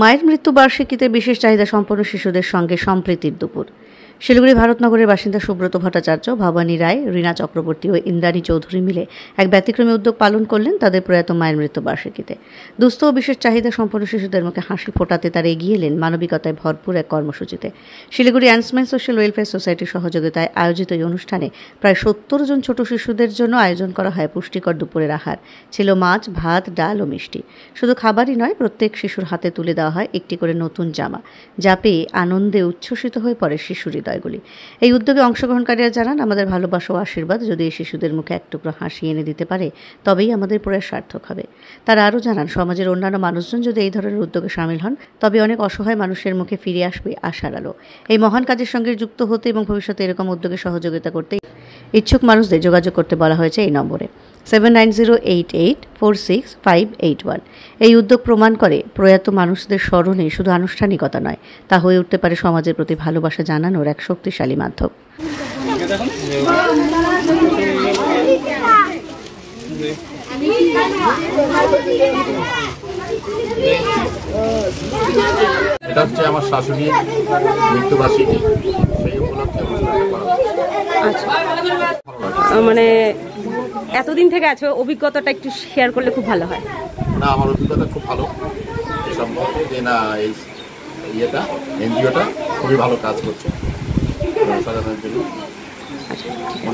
মায়ের মৃত্যুবার্ষিকীতে বিশেষ চাহিদা সম্পন্ন শিশুদের সঙ্গে সম্প্রীতির দুপুর। শিলিগুড়ি ভারতনগরের বাসিন্দা সুব্রত ভট্টাচার্য, ভবানী রায়, রীনা চক্রবর্তী ও ইন্দ্রাণী চৌধুরী মিলে এক ব্যতিক্রমী উদ্যোগ পালন করলেন তাদের প্রয়াত মায়ের মৃত্যুবার্ষিকীতে। দুস্থ ও বিশেষ চাহিদা সম্পন্ন শিশুদের মুখে হাসি ফোটাতে তারা এগিয়ে এলেন মানবিকতায় ভরপুর এক কর্মসূচিতে। শিলিগুড়ি অ্যান্ডসম্যান সোশ্যাল ওয়েলফেয়ার সোসাইটির সহযোগিতায় আয়োজিত এই অনুষ্ঠানে প্রায় ৭০ জন ছোট শিশুদের জন্য আয়োজন করা হয় পুষ্টিকর দুপুরের আহার। ছিল মাছ, ভাত, ডাল ও মিষ্টি। শুধু খাবারই নয়, প্রত্যেক শিশুর হাতে তুলে দেওয়া হয় একটি করে নতুন জামা, যা পেয়ে আনন্দে উচ্ছ্বসিত হয়ে পড়ে শিশুর হৃদয়গুলি। এই উদ্যোগে অংশগ্রহণকারীরা জানান, আমাদের ভালোবাসা ও আশীর্বাদ যদি এই শিশুদের মুখে এক টুকরো হাসি এনে দিতে পারে, তবেই আমাদের প্রয়াস সার্থক হবে। তারা আরও জানান, সমাজের অন্যান্য মানুষজন যদি এই ধরনের উদ্যোগে সামিল হন, তবে অনেক অসহায় মানুষের মুখে ফিরে আসবে আশার আলো। এই মহান কাজের সঙ্গে যুক্ত হতে এবং ভবিষ্যতে এরকম উদ্যোগে সহযোগিতা করতে ইচ্ছুক মানুষদের যোগাযোগ করতে বলা হয়েছে এই নম্বরে 7908846581। এই উদ্যোগ প্রমাণ করে প্রয়াত মানুষদের স্মরণে শুধু আনুষ্ঠানিকতা নয়, তা হয়ে উঠতে পারে সমাজের প্রতি ভালোবাসা জানানোর এক শক্তিশালী মাধ্যম। এটা হচ্ছে আমার শাশুড়ির মৃত্যুবার্ষিকী, সেই উপলক্ষে মানে এতদিন থেকে আছে, অভিজ্ঞতাটা একটু শেয়ার করলে খুব ভালো হয়। না, আমার অভিজ্ঞতা খুব ভালো এই সম্পর্কে, যে না এই এনজিওটা খুবই ভালো কাজ করছে।